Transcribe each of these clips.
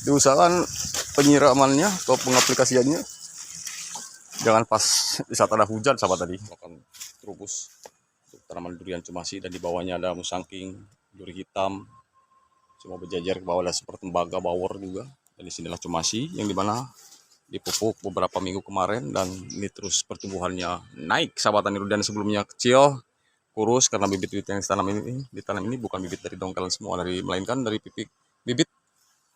diusahakan penyiramannya atau pengaplikasiannya jangan pas di saat ada hujan, sahabat tadi. Akan terubus untuk tanaman durian cumasi, dan di bawahnya ada musangking, duri hitam, semua berjajar ke bawah, ada seperti tembaga, bawor juga. Dan di sinilah cumasi yang dimana dipupuk beberapa minggu kemarin, dan ini terus pertumbuhannya naik, sahabat tani. Dan sebelumnya kecil, kurus, karena bibit-bibit yang ditanam ini bukan bibit dari dongkelan semua, melainkan dari bibit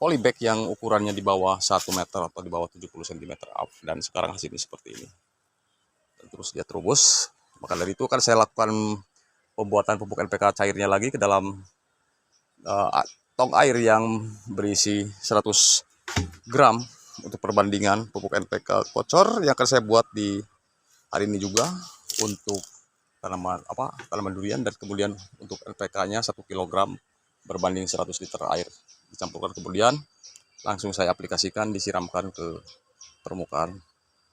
polybag yang ukurannya di bawah 1 meter atau di bawah 70 cm up, dan sekarang hasilnya seperti ini. Dan terus dia terubus. Maka dari itu kan saya lakukan pembuatan pupuk NPK cairnya lagi ke dalam tong air yang berisi 100 gram untuk perbandingan pupuk NPK kocor yang akan saya buat di hari ini juga untuk tanaman durian. Dan kemudian untuk NPK-nya 1 kg berbanding 100 liter air dicampurkan, kemudian langsung saya aplikasikan, disiramkan ke permukaan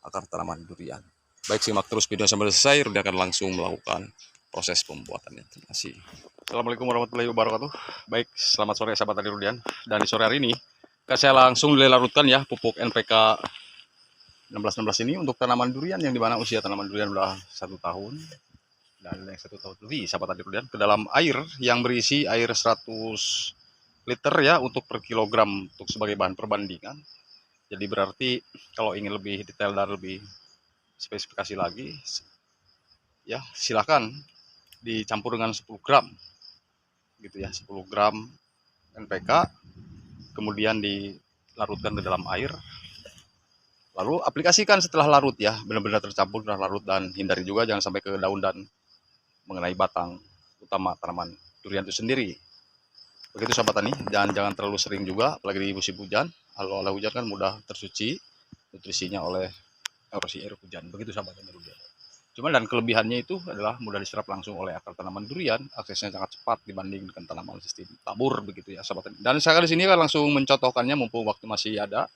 akar tanaman durian. Baik, simak terus video sampai selesai. Rudy akan langsung melakukan proses pembuatannya. Terima kasih. Assalamualaikum warahmatullahi wabarakatuh. Baik, selamat sore sahabat tani Rudian. Dan di sore hari ini saya langsung larutkan ya pupuk NPK 1616 ini untuk tanaman durian, yang dimana usia tanaman durian sudah 1 tahun dan yang 1 tahun lebih, sahabat tani Rudian, ke dalam air yang berisi air 100 liter ya untuk per kilogram untuk sebagai bahan perbandingan. Jadi berarti kalau ingin lebih detail dan lebih spesifikasi lagi ya silahkan dicampur dengan 10 gram gitu ya, 10 gram NPK kemudian dilarutkan ke dalam air, lalu aplikasikan setelah larut ya, benar-benar tercampur dan larut, dan hindari juga jangan sampai ke daun dan mengenai batang utama tanaman durian itu sendiri. Begitu sahabat tani, jangan terlalu sering juga, apalagi di musim hujan. Kalau oleh hujan kan mudah tersuci nutrisinya oleh erosi air hujan. Begitu sahabat tani durian. Cuma dan kelebihannya itu adalah mudah diserap langsung oleh akar tanaman durian, aksesnya sangat cepat dibanding dengan tanaman sistem tabur begitu ya sahabat tani. Dan saya di sini kan langsung mencontohkannya mumpung waktu masih ada.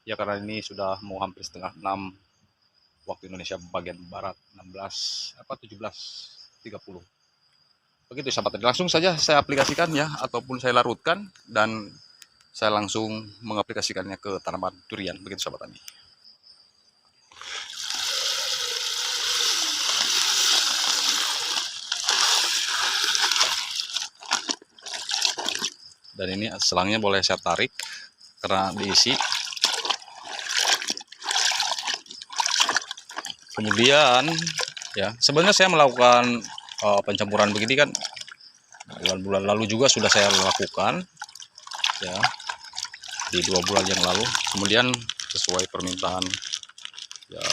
Ya karena ini sudah mau hampir setengah 6 waktu Indonesia bagian barat, 17.30. Begitu sahabat tani, langsung saja saya aplikasikan ya, ataupun saya larutkan dan saya langsung mengaplikasikannya ke tanaman durian. Begitu sahabat tani. Dan ini selangnya boleh saya tarik karena diisi. Kemudian ya, sebenarnya saya melakukan pencampuran begini kan bulan-bulan lalu juga sudah saya lakukan ya, di 2 bulan yang lalu. Kemudian sesuai permintaan ya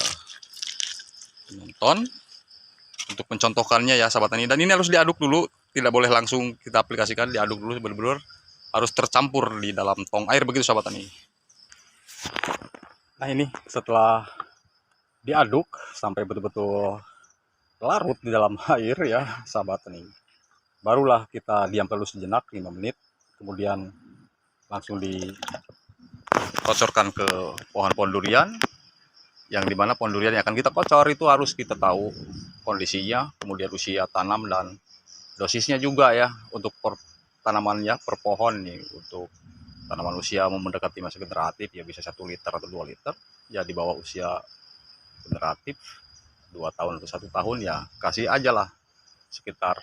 penonton untuk mencontohkannya ya sahabat tani. Dan ini harus diaduk dulu, tidak boleh langsung kita aplikasikan, diaduk dulu, benar-benar harus tercampur di dalam tong air, begitu sahabat tani. Nah ini setelah diaduk sampai betul-betul larut di dalam air ya sahabat tani, barulah kita diam dulu sejenak 5 menit, kemudian langsung dikocorkan ke pohon-pohon durian, yang dimana pohon durian yang akan kita kocor itu harus kita tahu kondisinya, kemudian usia tanam dan dosisnya juga ya untuk per tanamannya per pohon nih. Untuk tanaman usia mendekati masa generatif ya bisa 1 liter atau 2 liter ya, di bawah usia generatif 2 tahun atau 1 tahun ya kasih aja lah sekitar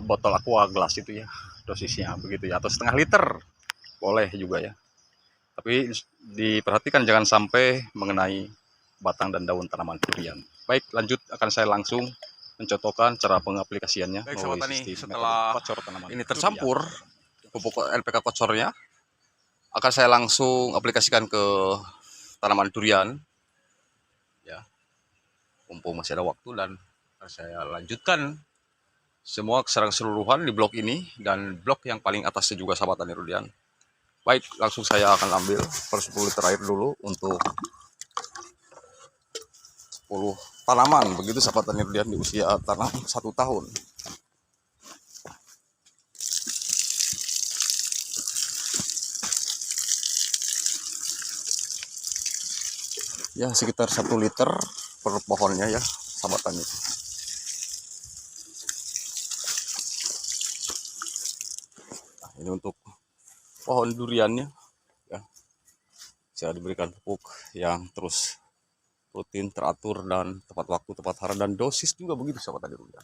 botol aqua gelas itu ya dosisnya begitu ya, atau setengah liter boleh juga ya, tapi diperhatikan jangan sampai mengenai batang dan daun tanaman durian. Baik, lanjut akan saya langsung mencontohkan cara pengaplikasiannya. Baik sahabat tani, setelah ini tercampur pupuk NPK kocornya, akan saya langsung aplikasikan ke tanaman durian ya, mumpung masih ada waktu, dan saya lanjutkan semua secara keseluruhan di blok ini dan blok yang paling atasnya juga sahabat tani Rudian. Baik, langsung saya akan ambil per 10 liter air dulu untuk 10 tanaman, begitu sahabat tani Rudian, di usia tanam 1 tahun. Ya sekitar 1 liter per pohonnya ya sahabat tani. Nah, ini untuk pohon duriannya Saya diberikan pupuk yang terus rutin, teratur, dan tepat waktu, tepat harga, dan dosis juga begitu sahabat tani durian.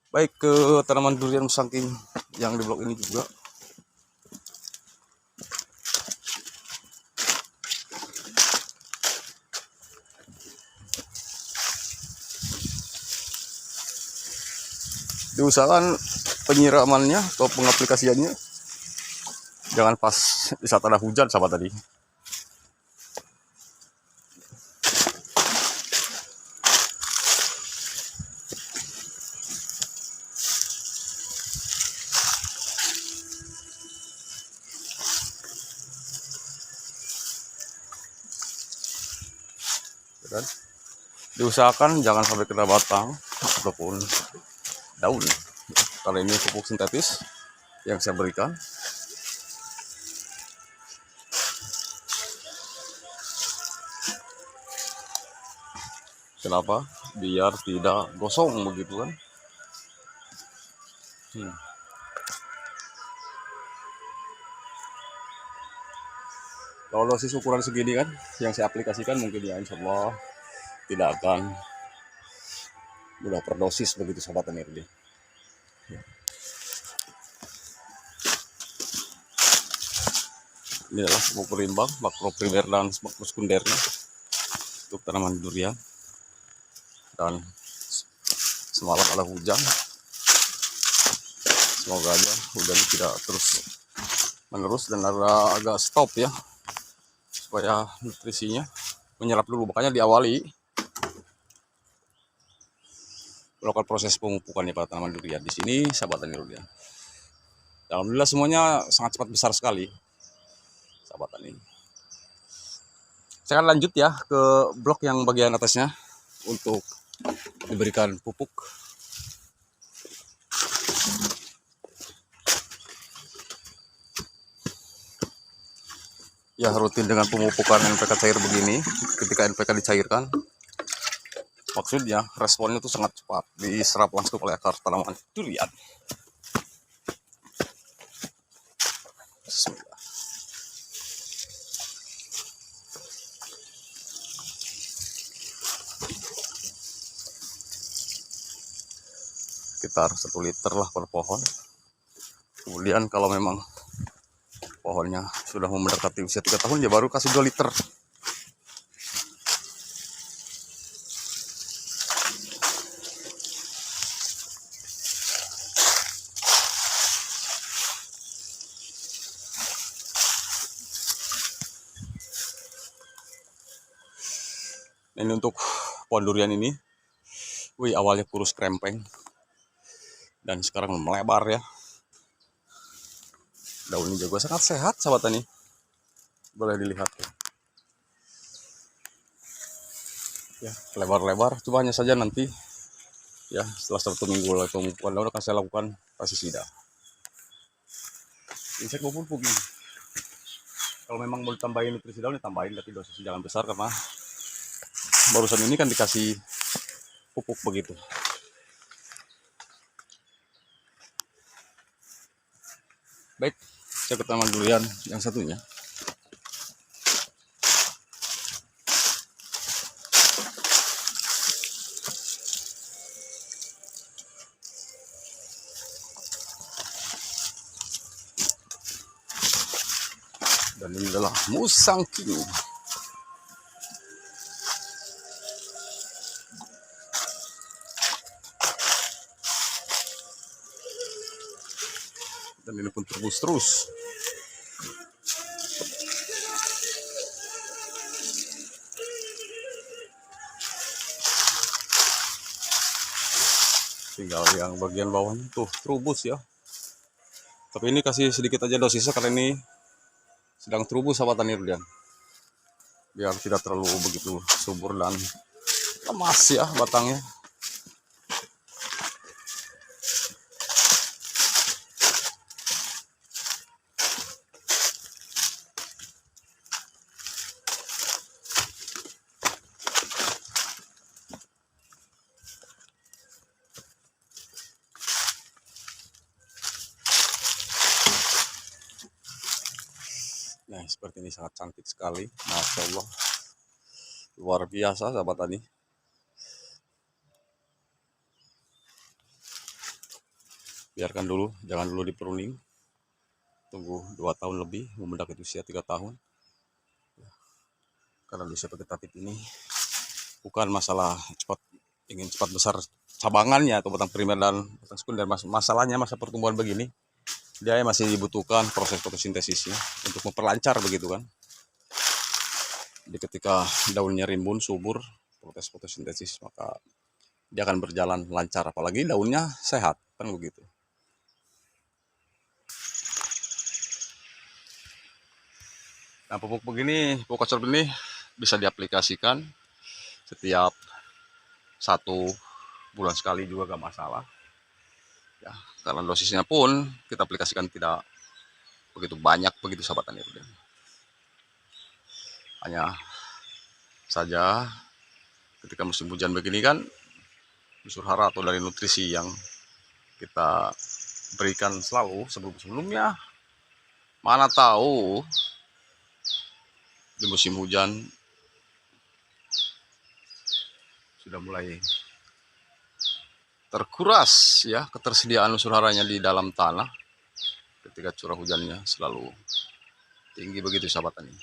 Baik ke tanaman durian musangking yang di blok ini juga. Diusahakan penyiramannya atau pengaplikasiannya jangan pas di saat ada hujan sahabat tadi. Dan diusahakan jangan sampai kena batang ataupun daun. Kalau ini pupuk sintetis yang saya berikan. Kenapa? Biar tidak gosong begitu kan. Kalau dosis ukuran segini kan yang saya aplikasikan mungkin ya insya Allah tidak akan mudah overdosis begitu sobat energi. Ini adalah pupuk berimbang, makro primer dan makro sekundernya untuk tanaman durian. Dan semalam ada hujan, semoga aja hujan tidak terus menerus dan ada agak stop ya, supaya nutrisinya menyerap dulu. Makanya diawali melakukan proses pemupukannya pada tanaman durian di sini sahabat tani durian. Alhamdulillah semuanya sangat cepat besar sekali sahabat tani. Saya akan lanjut ya ke blok yang bagian atasnya untuk diberikan pupuk. Ya rutin dengan pemupukan NPK cair begini. Ketika NPK dicairkan, maksudnya responnya itu sangat cepat, diserap langsung oleh akar tanaman durian. Bismillah. Sekitar 1 liter lah per pohon. Kemudian kalau memang pohonnya sudah mendekati usia 3 tahun ya baru kasih 2 liter. Ini untuk pohon durian ini, awalnya kurus krempeng dan sekarang melebar ya. Daunnya juga sangat sehat sahabat tani, boleh dilihat ya, lebar-lebar. Cuma hanya saja nanti ya setelah 1 minggu lagi pemupukan daun akan saya lakukan pestisida. Insek maupun pupuk ini, kalau memang mau ditambahin nutrisi daun ditambahin, tapi dosisnya jangan besar karena barusan ini kan dikasih pupuk begitu. Baik, saya ke tanaman durian yang satunya. Dan ini adalah musangking. Dan ini pun terus. Tinggal yang bagian bawahnya tuh terubus ya. Tapi ini kasih sedikit aja dosisnya karena ini sedang terubus sahabat tani durian. Biar tidak terlalu begitu subur dan lemas ya batangnya. Nah, seperti ini sangat cantik sekali. Masya Allah. Luar biasa sahabat tani. Biarkan dulu, jangan dulu di pruning. Tunggu 2 tahun lebih, mendekati usia 3 tahun. Karena usia vegetatif ini bukan masalah ingin cepat besar cabangannya atau batang primer dan batang sekunder. Masalahnya masa pertumbuhan begini, dia masih dibutuhkan proses fotosintesisnya untuk memperlancar begitu kan. Jadi ketika daunnya rimbun, subur, proses fotosintesis, maka dia akan berjalan lancar. Apalagi daunnya sehat, kan begitu. Nah, pupuk begini, pupuk kocor ini bisa diaplikasikan setiap 1 bulan sekali juga gak masalah. Ya, karena dosisnya pun kita aplikasikan tidak begitu banyak begitu sahabat tani. Hanya saja ketika musim hujan begini kan unsur hara atau dari nutrisi yang kita berikan selalu sebelumnya, mana tahu di musim hujan sudah mulai terkuras ya ketersediaan unsur haranya di dalam tanah ketika curah hujannya selalu tinggi begitu sahabat tani.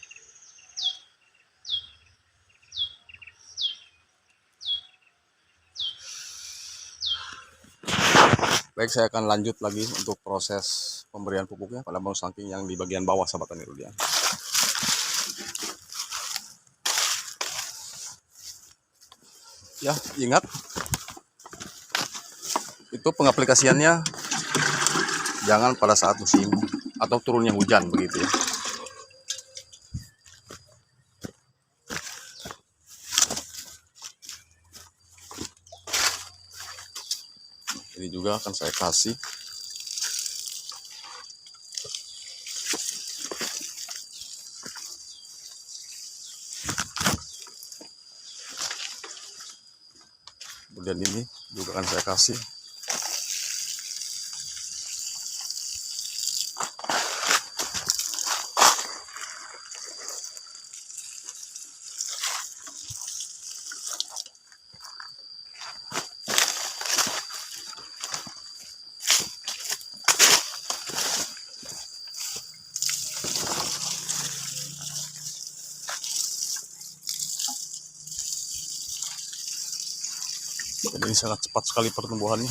Baik, saya akan lanjut lagi untuk proses pemberian pupuknya pada bambu sangking yang di bagian bawah sahabat tani Rudian. Ya, ingat itu pengaplikasiannya jangan pada saat musim atau turunnya hujan begitu ya. Ini juga akan saya kasih. Kemudian ini juga akan saya kasih. Jadi ini sangat cepat sekali pertumbuhannya,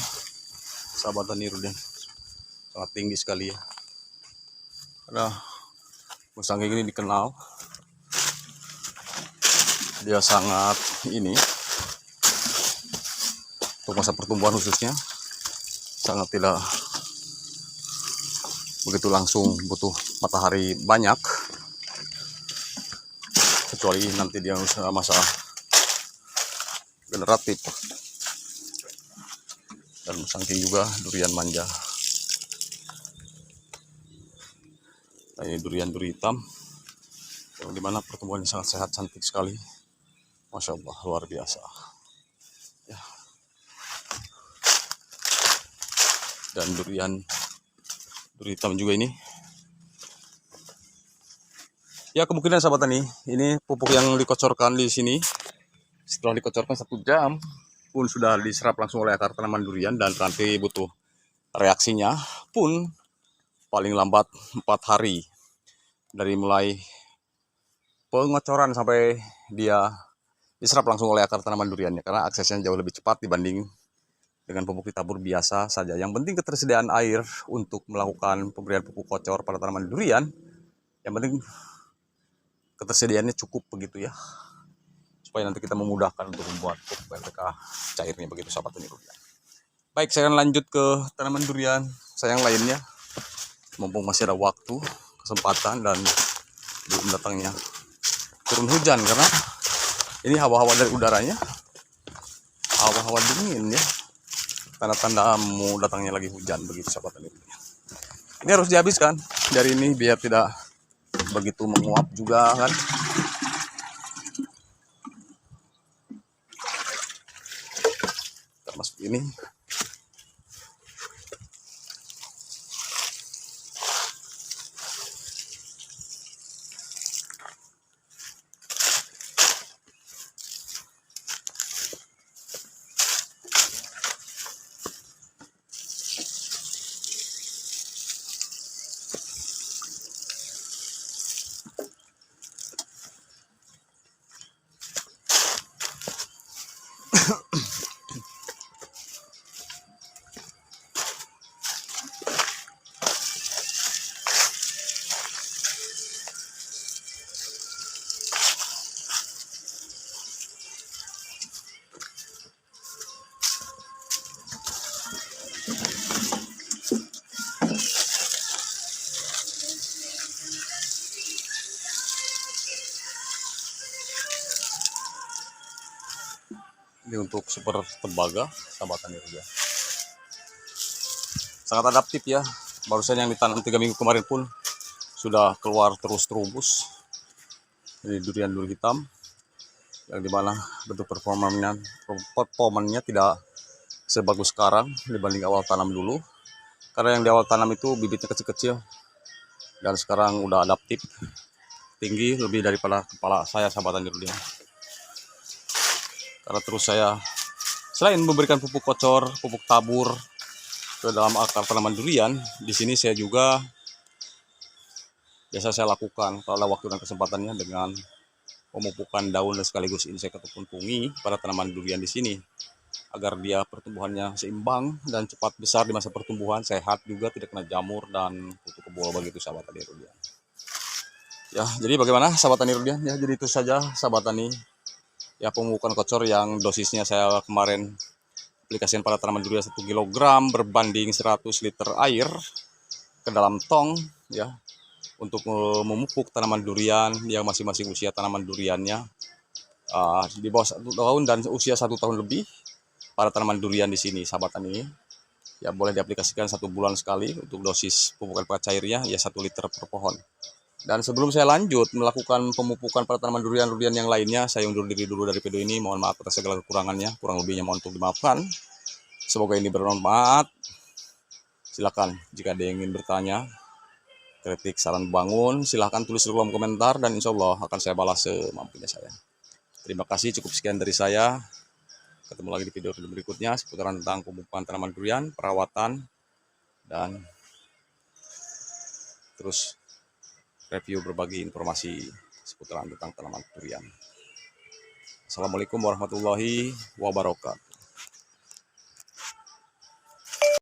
sahabat tani Rudian. Sangat tinggi sekali ya. Karena musangking ini dikenal dia sangat ini untuk masa pertumbuhan khususnya sangat tidak begitu langsung butuh matahari banyak, kecuali nanti dia masa generatif. Dan musangking juga durian manja. Nah, ini durian duri hitam yang dimana pertumbuhannya sangat sehat, cantik sekali. Masya Allah, luar biasa ya. Dan duri hitam juga ini ya, kemungkinan sahabat tani ini pupuk yang dikocorkan di sini setelah dikocorkan 1 jam pun sudah diserap langsung oleh akar tanaman durian, dan nanti butuh reaksinya pun paling lambat 4 hari dari mulai pengocoran sampai dia diserap langsung oleh akar tanaman duriannya, karena aksesnya jauh lebih cepat dibanding dengan pupuk ditabur biasa saja. Yang penting ketersediaan air untuk melakukan pemberian pupuk kocor pada tanaman durian, yang penting ketersediaannya cukup begitu ya, supaya nanti kita memudahkan untuk membuat pupuk PPK cairnya begitu sahabat tani Rudian. Baik, saya akan lanjut ke tanaman durian saya yang lainnya, mumpung masih ada waktu, kesempatan, dan belum datangnya turun hujan, karena ini hawa-hawa dari udaranya, hawa-hawa dingin ya, tanda-tanda mau datangnya lagi hujan begitu sahabat tani. Ini harus dihabiskan dari ini biar tidak begitu menguap juga kan. Termasuk ini. Ini untuk super tembaga sahabat tani durian. Sangat adaptif ya. Barusan yang ditanam 3 minggu kemarin pun sudah keluar terus terubus. Ini durian duri hitam yang dimana bentuk performanya tidak sebagus sekarang dibanding awal tanam dulu. Karena yang di awal tanam itu bibitnya kecil-kecil dan sekarang udah adaptif, tinggi lebih daripada kepala saya sahabat tani durian. Karena terus saya selain memberikan pupuk kocor, pupuk tabur ke dalam akar tanaman durian, di sini saya juga biasa saya lakukan kalau ada waktu dan kesempatannya dengan pemupukan daun dan sekaligus insek ataupun fungi pada tanaman durian di sini agar dia pertumbuhannya seimbang dan cepat besar di masa pertumbuhan, sehat juga, tidak kena jamur dan kutu kebul begitu sahabat tani durian. Ya, jadi bagaimana sahabat tani durian? Ya, jadi itu saja sahabat tani. Ya, pemupukan kocor yang dosisnya saya kemarin aplikasikan pada tanaman durian 1 kg berbanding 100 liter air ke dalam tong ya, untuk memupuk tanaman durian yang masing-masing usia tanaman duriannya di bawah 1 tahun dan usia 1 tahun lebih pada tanaman durian di sini sahabat tani. Ya, boleh diaplikasikan 1 bulan sekali untuk dosis pupukan cairnya ya 1 liter per pohon. Dan sebelum saya lanjut melakukan pemupukan pada tanaman durian yang lainnya, saya undur diri dulu dari video ini. Mohon maaf atas segala kekurangannya, kurang lebihnya mohon untuk dimaafkan. Semoga ini bermanfaat. Silakan jika ada yang ingin bertanya, kritik, saran bangun, silahkan tulis di kolom komentar dan insya Allah akan saya balas semampunya saya. Terima kasih, cukup sekian dari saya. Ketemu lagi di video berikutnya seputaran tentang pemupukan tanaman durian, perawatan, dan terus review berbagi informasi seputaran tentang tanaman durian. Assalamualaikum warahmatullahi wabarakatuh.